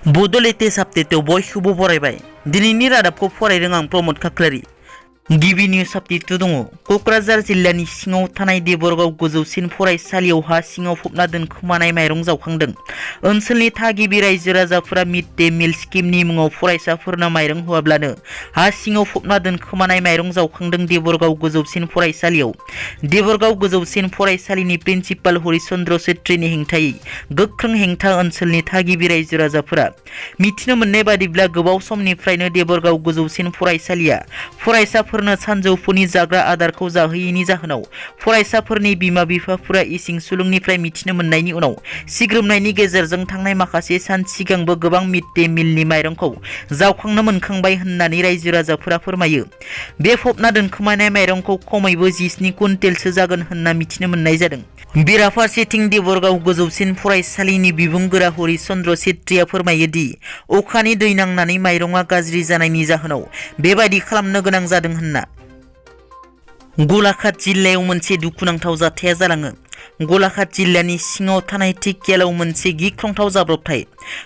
बड' लेटेस्ट आपडेटआव बयखौबो बरायबाय। दिनैनि रादाबखौ फरायदों आं प्रमद खाख्लारि। गिबि निउज आपडेट दङ। क'क्राझार जिल्लानि सिङाव थानाय देबरगाव गोजौसिन फरायसालियाव हा सिङाव फबना दोनखोमानाय माइरं जावखांदों। ओनसोलनि थागिबि रायजो राजाफोरा मिड डे मिल स्किमनि मुङाव फरायसाफोरनो माइरं होआब्लानो हा सिङाव फबना दोनखोमानाय माइरं जावखांदों देबरगाव गोजौसिन फरायसालियाव। देबरगाव गोजौसिन फरायसालिनि प्रिन्सिपाल हरिचन्द्र छेत्रीनि हेंथायै गोख्रों हेंथा ओनसोलनि थागिबि रायजो राजाफोरा। मिथिनो मोननाय बादिब्ला गोबाव समनिफ्रायनो देबरगाव गोजौसिन फरायसालिया फरायसाफोरनो सानजौफुनि जाग्रा आदारखौ जाहोयैनि जाहोनाव फरायसाफोरनि बिमा बिफाफोरा इसिं सुलुंनिफ्राय मिथिनो मोननायनि उनाव सिग्रोमनायनि गेजेरजों थांनाय माखासे सान सिगांबो गोबां मिड डे मिलनि माइरंखौ जावखांनो मोनखांबाय होननानै रायजो राजाफोरा फोरमायो। बे फबना दोनखोमानाय माइरंखौ खमैबो 17 कुइन्टेलसो जागोन होनना मिथिनो मोननाय जादों। बेराफारसेथिं देबरगाव गोजौसिन फरायसालिनि बिबुंगोरा हरिचन्द्र छेत्रीया फोरमायो दि अखानि दै नांनानै माइरंआ गाज्रि जानायनि जाहोनाव बेबायदि खालामनो गोनां जादों होनना। गलाघाट जिल्लायाव मोनसे दुखुनांथाव जाथाया जालाङो। गलाघाट जिल्लानि सिङाव थानाय थिकियालाव मोनसे गिख्रंथाव जाब्रबथाय।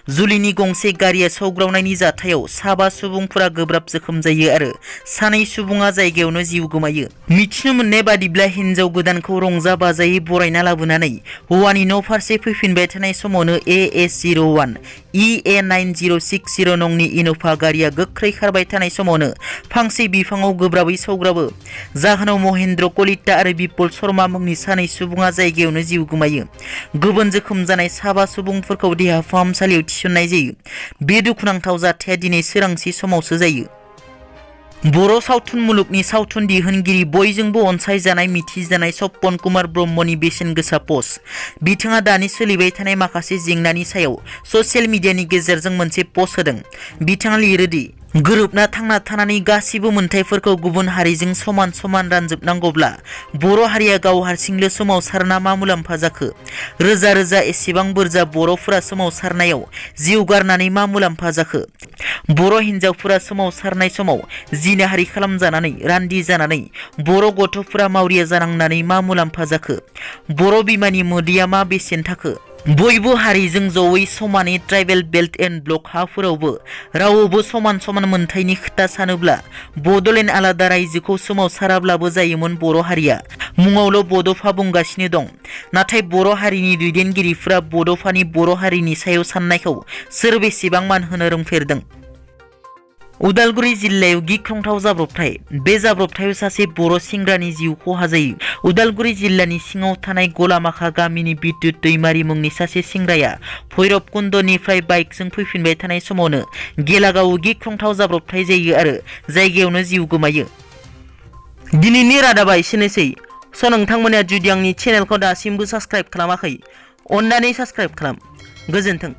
जुलिनि गंसे गारिया सौग्रावनायनि जाथायाव 7 सुबुंफोरा गोब्राब जोखोम जायो आरो 2 सुबुङा जायगायावनो जिउ गोमायो। मिथिनो मोननाय बादिब्ला हिन्जाव गोदानखौ रंजा बाजायै बरायना लाबोनानै हौवानि न' फारसे फैफिनबाय थानाय समावनो AS01 EA9060 नंनि इन'भा गारिया गोख्रै खारबाय थानाय समावनो फांसे बिफाङाव गोब्राबै सौग्रावो। जाहोनाव महेन्द्र कलिता आरो बिपुल शर्मा मुंनि 2 सुबुङा जायगायावनो जिउ गोमायो। गुबुन जोखोम जानाय 7 सुबुंफोरखौ देहा फाहामसालियाव थिसननाय जायो। बे दुखुनांथाव जाथाया दिनै सोरांसि समावसो जायो। बर' सावथुन मुलुगनि सावथुन दिहुनगिरि बयजोंबो अनसायजानाय मिथिजानाय सपन कुमार ब्रह्मनि बेसेन गोसा पस्ट। बिथाङा दानि सोलिबाय थानाय माखासे जेंनानि सायाव ससियेल मिडियानि गेजेरजों मोनसे पस्ट होदों। बिथाङा लिरोदि गोरोबना थांना थानानै गासिबो मोन्थायफोरखौ गुबुन हारिजों समान समान रानजोबनांगौब्ला बर' हारिया गाव हारसिंल' सोमावसारना मा मुलाम्फा जाखो? रोजा रोजा एसेबां बुरजा बर'फोरा सोमावसारनायाव जिउ गारनानै मा मुलाम्फा जाखो? बर' हिन्जावफोरा सोमावसारनाय समाव जिनाहारि खालामजानानै रान्दि जानानै बर' गथ'फोरा मावरिया जानांनानै मा मुलाम्फा जाखो? बर' बिमानि मोदैया मा बेसेन थाखो? बयबो हारिजों जयै समानै ट्राइबेल बेल्ट एन्ड ब्लक हाफोरावबो रावबो समान समान मोन्थायनि खोथा सानोब्ला बड'लेण्ड आलादा रायजोखौ सोमावसाराब्लाबो जायोमोन। बर' हारिया मुङावल' बड'फा बुंगासिनो दं। नाथाय बर' हारिनि दैदेनगिरिफोरा बड'फानि बर' हारिनि सायाव साननायखौ सोर बेसेबां मान होनो रोंफेरदों? उदालगुरि जिल्लायाव गिख्रंथाव जाब्रबथाय। बे जाब्रबथायाव सासे बर' सेंग्रानि जिउ खहा जायो। उदालगुरि जिल्लानि सिङाव थानाय गलामाखा गामिनि बिद्युत दैमारि मुंनि सासे सेंग्राया भैरबकुन्दनिफ्राय बाइकजों फैफिनबाय थानाय समावनो गेलागाव गिख्रंथाव जाब्रबथाय जायो आरो जायगायावनो जिउ गोमायो। दिनैनि रादाबा एसेनोसै। नोंथांमोना जुदि आंनि चेनेलखौ दासिमबो साबस्क्राइब खालामाखै, अन्नानै साबस्क्राइब खालाम। गोजोन्थों।